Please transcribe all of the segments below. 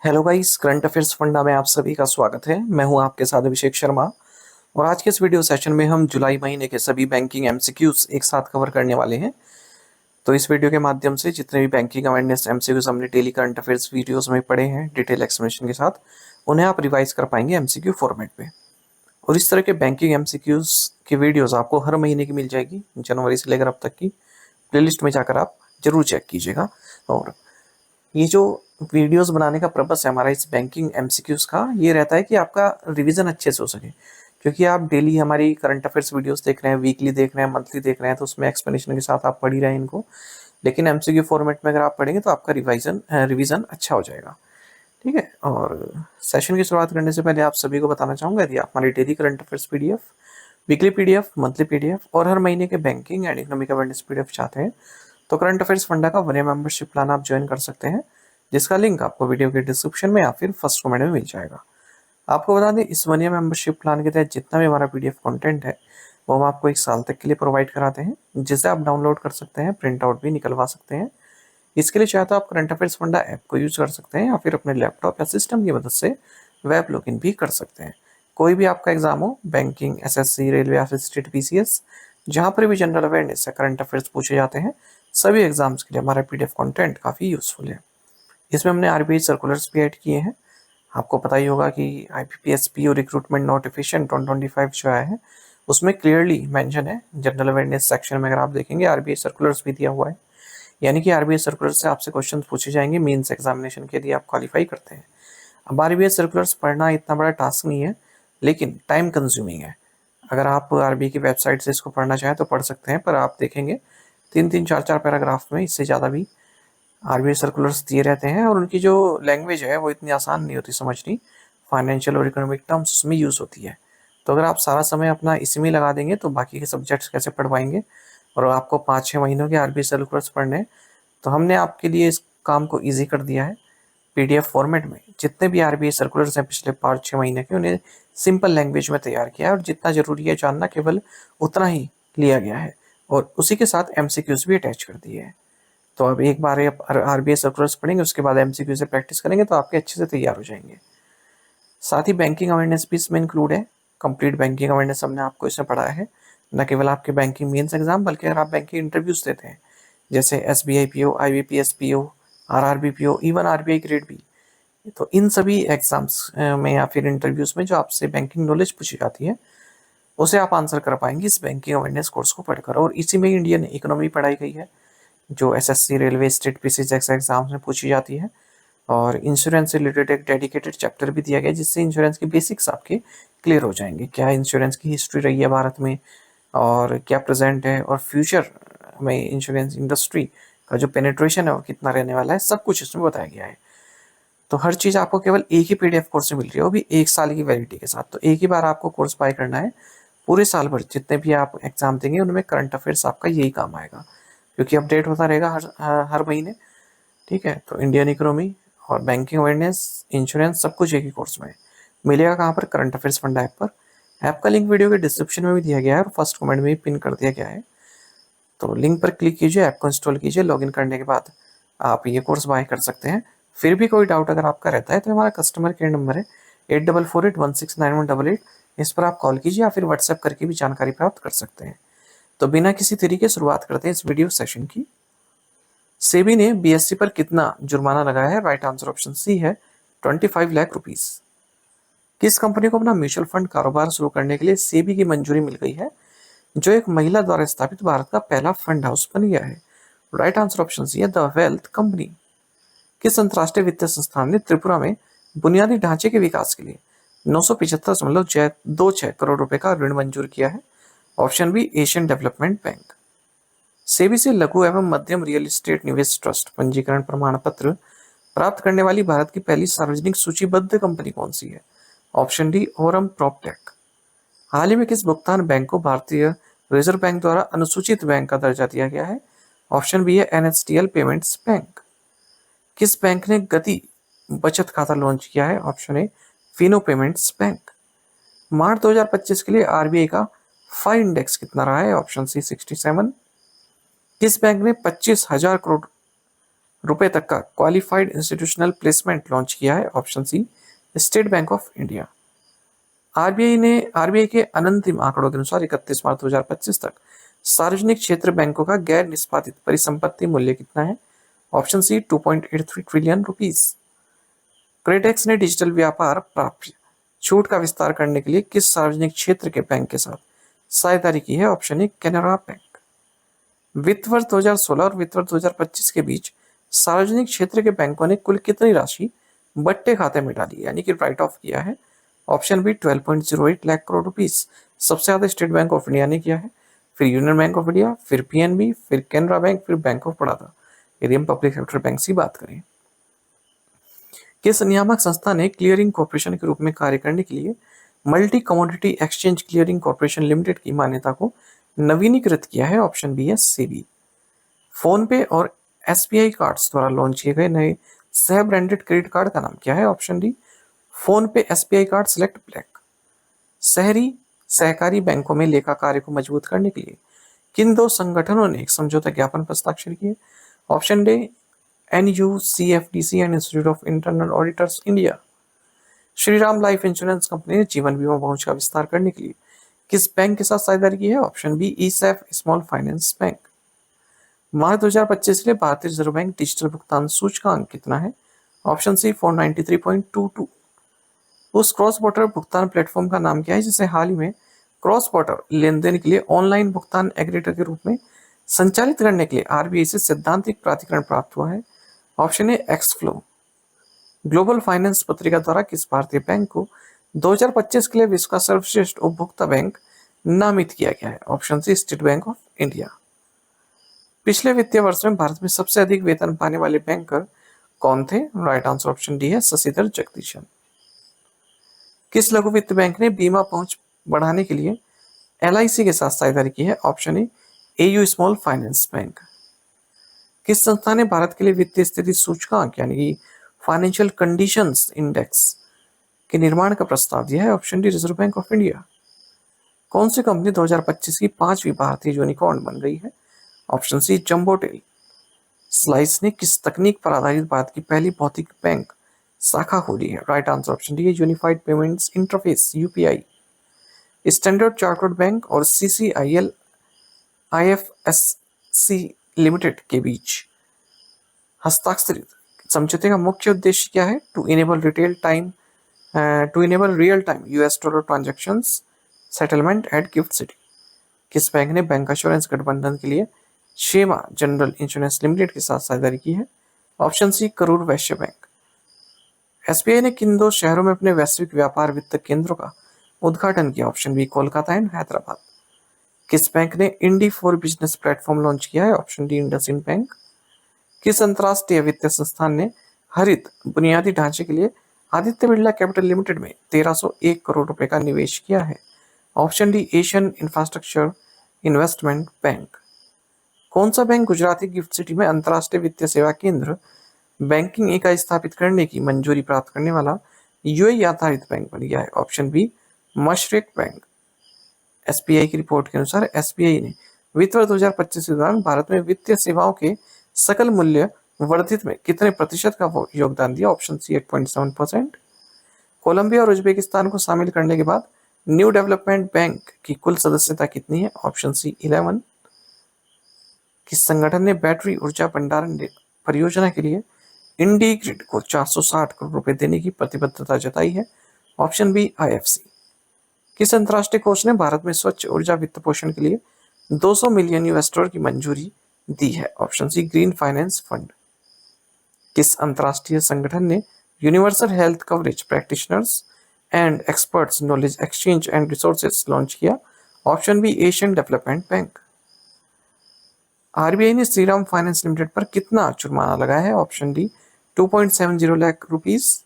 Hello guys, current affairs funda में आप सभी का स्वागत है। मैं हूं आपके साथ अभिषेक शर्मा और आज के इस वीडियो सेशन में हम जुलाई महीने के सभी बैंकिंग एमसीक्यूज एक साथ कवर करने वाले हैं। तो इस वीडियो के माध्यम से जितने भी बैंकिंग अवेयरनेस एमसीक्यूज हमने डेली करंट अफेयर्स वीडियोस में पढ़े हैं डिटेल एक्सप्लेनेशन के साथ, उन्हें आप रिवाइज कर पाएंगे एमसीक्यू फॉर्मेट में। और इस तरह के बैंकिंग एमसीक्यूज की वीडियोस आपको हर महीने की मिल जाएगी, जनवरी से लेकर अब तक की प्लेलिस्ट में जाकर आप जरूर चेक कीजिएगा। और ये जो वीडियोस बनाने का पर्पस है हमारा इस बैंकिंग एमसीक्यूज का, ये रहता है कि आपका रिवीजन अच्छे से हो सके। क्योंकि आप डेली हमारी करंट अफेयर्स वीडियोस देख रहे हैं, वीकली देख रहे हैं, मंथली देख रहे हैं, तो उसमें एक्सप्लेनेशन के साथ आप पढ़ ही रहे हैं इनको। लेकिन एमसीक्यू फॉर्मेट में अगर आप पढ़ेंगे तो आपका रिवीजन अच्छा हो जाएगा। ठीक है। और सेशन की शुरुआत करने से पहले आप सभी को बताना चाहूँगा, यदि आप हमारी daily current affairs PDF, weekly PDF, monthly PDF और हर महीने के banking and economic awareness PDF चाहते हैं तो करंट अफेयर्स फंडा का 1 ईयर मेंबरशिप प्लान आप ज्वाइन कर सकते हैं, जिसका लिंक आपको वीडियो के डिस्क्रिप्शन में या फिर फर्स्ट कमेंट में मिल जाएगा। आपको बता दें, इस 1 ईयर मेंबरशिप प्लान के तहत जितना भी हमारा पीडीएफ कंटेंट है वो हम आपको 1 साल तक के लिए प्रोवाइड कराते हैं, जिसे आप डाउनलोड कर सकते हैं, प्रिंट आउट भी निकलवा सकते हैं। इसके लिए चाहे तो आप करंट अफेयर्स फंडा ऐप को यूज कर सकते हैं या फिर अपने लैपटॉप या सिस्टम की मदद से वेब लॉगिन भी कर सकते हैं। कोई भी आपका एग्जाम हो, बैंकिंग, एसएससी, रेलवे या फिर स्टेट पीसीएस, जहाँ पर भी जनरल अवेयरनेस या करंट अफेयर्स पूछे जाते हैं, सभी एग्जाम्स के लिए हमारा पीडीएफ कंटेंट काफ़ी यूजफुल है। इसमें हमने आरबीआई सर्कुलर्स भी ऐड किए हैं। आपको पता ही होगा कि आईपीपीएस पीओ रिक्रूटमेंट नोटिफिकेशन 2025 जो आया है, उसमें क्लियरली मेंशन है जनरल अवेयरनेस सेक्शन में, अगर आप देखेंगे आरबीआई सर्कुलर्स भी दिया हुआ है। यानी कि आरबीआई सर्कुलर से आपसे क्वेश्चन पूछे जाएंगे मेंस एग्जामिनेशन के लिए, आप क्वालिफाई करते हैं। अब आरबीआई सर्कुलर्स पढ़ना इतना बड़ा टास्क नहीं है, लेकिन टाइम कंज्यूमिंग है। अगर आप आरबीआई की वेबसाइट से इसको पढ़ना चाहें तो पढ़ सकते हैं, पर आप देखेंगे 3-3, 4-4 पैराग्राफ में, इससे ज़्यादा भी आरबीआई सर्कुलर्स दिए रहते हैं और उनकी जो लैंग्वेज है वो इतनी आसान नहीं होती समझनी। फाइनेंशियल और इकोनॉमिक टर्म्स उसमें यूज़ होती है। तो अगर आप सारा समय अपना इसी में लगा देंगे तो बाकी के सब्जेक्ट्स कैसे पढ़ पाएंगे। और आपको 5-6 महीनों के आरबीआई सर्कुलर्स पढ़ने हैं, तो हमने आपके लिए इस काम को ईजी कर दिया है। पीडीएफ फॉर्मेट में जितने भी आरबीआई सर्कुलर्स हैं पिछले 5-6 महीने के, उन्हें सिंपल लैंग्वेज में तैयार किया है और जितना जरूरी है जानना केवल उतना ही लिया गया है। और उसी के साथ एमसीक्यूज भी अटैच कर दिए हैं। तो अब एक बार आप आरबीआई सर्कुलर्स पढ़ेंगे, उसके बाद एमसीक्यू से प्रैक्टिस करेंगे तो आपके अच्छे से तैयार हो जाएंगे। साथ ही बैंकिंग अवेयरनेस भी इसमें इंक्लूड है। कंप्लीट बैंकिंग अवेयरनेस हमने आपको इसमें पढ़ाया है। न केवल आपके बैंकिंग मेंस एग्जाम, बल्कि अगर आप बैंकिंग इंटरव्यूज देते हैं, जैसे SBI PO, IBPS PO, RRB PO, even RBI grade B, तो इन सभी एग्जाम्स में या फिर इंटरव्यूज में जो आपसे बैंकिंग नॉलेज पूछी जाती है, उसे आप आंसर कर पाएंगे इस बैंकिंग अवेयरनेस कोर्स को पढ़कर। और इसी में इंडियन इकोनॉमी पढ़ाई गई है, जो एसएससी, रेलवे, स्टेट पीसी जैसे एग्जाम्स में पूछी जाती है। और इंश्योरेंस से रिलेटेड एक डेडिकेटेड चैप्टर भी दिया गया है, जिससे इंश्योरेंस के बेसिक्स आपके क्लियर हो जाएंगे। क्या इंश्योरेंस की हिस्ट्री रही है भारत में, और क्या प्रेजेंट है, और फ्यूचर में इंश्योरेंस इंडस्ट्री का जो पेनिट्रेशन है वो कितना रहने वाला है, सब कुछ इसमें बताया गया है। तो हर चीज़ आपको केवल एक ही पीडीएफ कोर्स में मिल रही है, वो भी 1 साल की वैलिडिटी के साथ। तो एक ही बार आपको कोर्स बाय करना है। पूरे साल भर जितने भी आप एग्जाम देंगे उनमें करंट अफेयर्स आपका यही काम आएगा, क्योंकि अपडेट होता रहेगा हर महीने। ठीक है। तो इंडियन इकोनॉमी और बैंकिंग अवेयरनेस, इंश्योरेंस, सब कुछ एक ही कोर्स में मिलेगा। कहाँ पर? करंट अफेयर्स फंडा ऐप पर। ऐप का लिंक वीडियो के डिस्क्रिप्शन में भी दिया गया है और फर्स्ट कमेंट में भी पिन कर दिया गया है। तो लिंक पर क्लिक कीजिए, ऐप को इंस्टॉल कीजिए। लॉगिन करने के बाद आप ये कोर्स बाय कर सकते हैं। फिर भी कोई डाउट अगर आपका रहता है तो हमारा कस्टमर केयर नंबर है 8448169188। इस पर आप कॉल कीजिए या फिर व्हाट्सएप करके भी जानकारी प्राप्त कर सकते हैं। तो बिना किसी तरीके शुरुआत करते हैं इस वीडियो सेशन की। सेबी ने बीएसई पर कितना जुर्माना लगाया है? राइट आंसर ऑप्शन सी है, 25 लाख रुपीस। किस कंपनी को अपना म्यूचुअल फंड कारोबार शुरू करने के लिए सेबी की मंजूरी मिल गई है, जो एक महिला द्वारा स्थापित भारत का पहला फंड हाउस बन गया है? राइट आंसर ऑप्शन सी है, द वेल्थ कंपनी। किस अंतर्राष्ट्रीय वित्तीय संस्थान ने त्रिपुरा में बुनियादी ढांचे के विकास के लिए 975.26 करोड़ रुपए का ऋण मंजूर किया है? Option B, Asian development Bank. SEBI से लघु एवं मध्यम रियल एस्टेट निवेश ट्रस्ट पंजीकरण प्रमाण पत्र प्राप्त करने वाली भारत की पहली सार्वजनिक सूचीबद्ध कंपनी कौन सी है? Option D, Aurum PropTech. हाल ही में किस भुगतान बैंक को भारतीय रिजर्व बैंक द्वारा अनुसूचित बैंक का दर्जा दिया गया है? ऑप्शन बी है, एनएसडीएल पेमेंट्स बैंक। किस बैंक ने गति बचत खाता लॉन्च किया है? Option A, Fino payments bank. March 2025 के लिए आरबीआई का फाई इंडेक्स कितना रहा है? Option C, 67। किस बैंक ने 25,000 करोड़ रुपए तक का क्वालिफाइड इंस्टीट्यूशनल प्लेसमेंट लॉन्च किया है? Option C State Bank of India. RBI के अनंतिम आंकड़ों के अनुसार 31 मार्च 2025 तक सार्वजनिक क्षेत्र बैंकों का गैर निष्पादित परिसंपत्ति मूल्य कितना है? Option C 2.83 trillion rupees. KredX ने डिजिटल व्यापार प्राप्य छूट का विस्तार करने के लिए किस सार्वजनिक क्षेत्र के बैंक के साथ साझेदारी की है? ऑप्शन ए कैनरा बैंक। वित्त वर्ष 2016 और वित्त वर्ष 2025 के बीच सार्वजनिक क्षेत्र के बैंकों ने कुल कितनी राशि बट्टे खाते में डाली यानी कि राइट ऑफ किया है? Option B 12.08 lakh crore rupees. सबसे ज्यादा स्टेट बैंक ऑफ इंडिया ने किया है, फिर यूनियन बैंक ऑफ इंडिया, फिर पीएनबी, फिर कैनरा बैंक, फिर बैंक ऑफ बड़ौदा। यदि हम पब्लिक सेक्टर बैंक की बात करें, किस नियामक संस्था ने क्लियरिंग कॉर्पोरेशन के रूप में कार्य करने के लिए multi commodity exchange clearing corporation limited की मान्यता को नवीनीकृत किया है? ऑप्शन बी है सेबी। फोन पे और एसबीआई कार्ड्स द्वारा लॉन्च किए गए नए सह ब्रांडेड क्रेडिट कार्ड का नाम क्या है? ऑप्शन डी फोन पे एसबीआई कार्ड सेलेक्ट ब्लैक। शहरी सहकारी बैंकों में लेखा कार्य को मजबूत करने के लिए किन दो संगठनों ने एक समझौता ज्ञापन पर हस्ताक्षर किए? Option D NUCFDC and institute of internal auditors India. Shriram life insurance company ने जीवन बीमा पहुंच का विस्तार करने के लिए किस बैंक के साथ साझेदारी की है? Option B ESAF small finance bank. March 2025 के लिए भारतीय रिजर्व बैंक डिजिटल भुगतान सूचकांक कितना है? Option C 493.22। उस क्रॉस बॉर्डर भुगतान प्लेटफॉर्म का नाम क्या है जिसे हाल ही में क्रॉस बॉर्डर लेन देन के लिए ऑनलाइन भुगतान एग्रीगेटर के रूप में संचालित करने के लिए आरबीआई से सैद्धांतिक प्राधिकरण प्राप्त हुआ है? Option A Xflow. Global finance पत्रिका द्वारा किस भारतीय बैंक को 2025 के लिए विश्व का सर्वश्रेष्ठ उपभोक्ता बैंक नामित किया गया है? Option C State Bank of India. पिछले वित्तीय वर्ष में भारत में सबसे अधिक वेतन पाने वाले बैंकर कौन थे? राइट आंसर ऑप्शन डी है शशिधर जगदीशन। किस लघु वित्त बैंक ने बीमा पहुंच बढ़ाने के लिए एलआईसी के साथ साझेदारी की है? ऑप्शन ए एयू स्मॉल फाइनेंस बैंक। किस संस्था ने भारत के लिए वित्तीय स्थिति सूचकांक यानी कि फाइनेंशियल कंडीशंस इंडेक्स के निर्माण का प्रस्ताव दिया है? Option D reserve bank of India. कौन सी कंपनी 2025 की 5वीं भारतीय यूनिकॉर्न बन गई है? ऑप्शन सी जंबोटेल। स्लाइस ने किस तकनीक पर आधारित भारत की पहली भौतिक बैंक शाखा खोली है? Right answer option D unified payments interface UPI. Standard chartered bank और सीसीआईएल आईएफएससी लिमिटेड के बीच हस्ताक्षरित समझौते का मुख्य उद्देश्य क्या है? To enable real time US dollar transactions settlement at GIFT City. किस बैंक ने बैंक एश्योरेंस गठबंधन के लिए शेमा जनरल इंश्योरेंस लिमिटेड के साथ साझेदारी की है? ऑप्शन सी करूर वैश्य बैंक। एसबीआई ने किन दो शहरों में अपने वैश्विक व्यापार वित्त केंद्रों का उद्घाटन किया? Option B Kolkata and Hyderabad. किस बैंक ने Indie for business platform launch किया है? Option D IndusInd bank. किस अंतरराष्ट्रीय वित्तीय संस्थान ने हरित बुनियादी ढांचे के लिए आदित्य बिरला कैपिटल लिमिटेड में 1301 करोड़ रुपए का निवेश किया है? Option D Asian infrastructure investment bank. कौन सा बैंक गुजराती गिफ्ट सिटी में अंतरराष्ट्रीय वित्तीय सेवा केंद्र बैंकिंग इकाई स्थापित करने की मंजूरी प्राप्त करने वाला यूएई आधारित बैंक बन गया है? Option B Mashreq bank. SBI की रिपोर्ट के अनुसार एसबीआई ने वित्त वर्ष 2025 के दौरान भारत में वित्तीय सेवाओं के सकल मूल्य वर्धित में कितने प्रतिशत का योगदान दिया? Option C 8.7%। कोलंबिया और उज्बेकिस्तान को शामिल करने के बाद न्यू डेवलपमेंट बैंक की कुल सदस्यता कितनी है? Option C 11। किस संगठन ने बैटरी ऊर्जा भंडारण परियोजना के लिए इंडीग्रिड को 460 करोड़ रुपए देने की प्रतिबद्धता जताई है? Option B IFC. किस अंतर्राष्ट्रीय कोष ने भारत में स्वच्छ ऊर्जा वित्त पोषण के लिए 200 मिलियन यूएस डॉलर की मंजूरी दी है? Option C green finance fund. किस अंतर्राष्ट्रीय संगठन ने universal health coverage practitioners and experts knowledge exchange and resources launch किया? Option B Asian development bank. RBI ने श्रीराम फाइनेंस लिमिटेड पर कितना जुर्माना लगाया है? Option D 2.70 lakh rupees.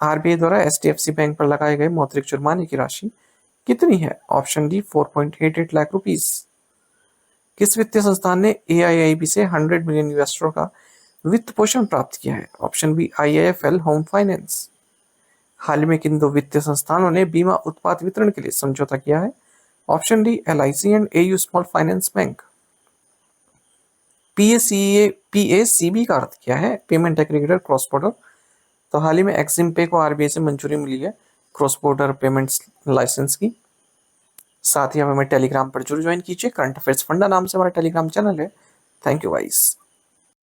RBI द्वारा एचडीएफसी बैंक पर लगाए गए मौद्रिक जुर्माने की राशि कितनी है? Option D 4.88 lakh rupees. किस वित्तीय संस्थान ने एआईआईबी से 100 मिलियन यूएस डॉलर का वित्त पोषण प्राप्त किया है? Option B IIFL home finance. हाल ही में किन दो वित्तीय संस्थानों ने बीमा उत्पाद वितरण के लिए समझौता किया है? Option D LIC and AU small finance bank. PACB का अर्थ क्या है? Payment aggregator cross border. तो हाल ही में एक्सिम पे को RBI से मंजूरी मिली है क्रॉस बॉर्डर पेमेंट्स लाइसेंस की। साथ ही आप हमें टेलीग्राम पर जरूर ज्वाइन कीजिए। करंट अफेयर्स फंडा नाम से हमारा टेलीग्राम चैनल है। Thank you guys.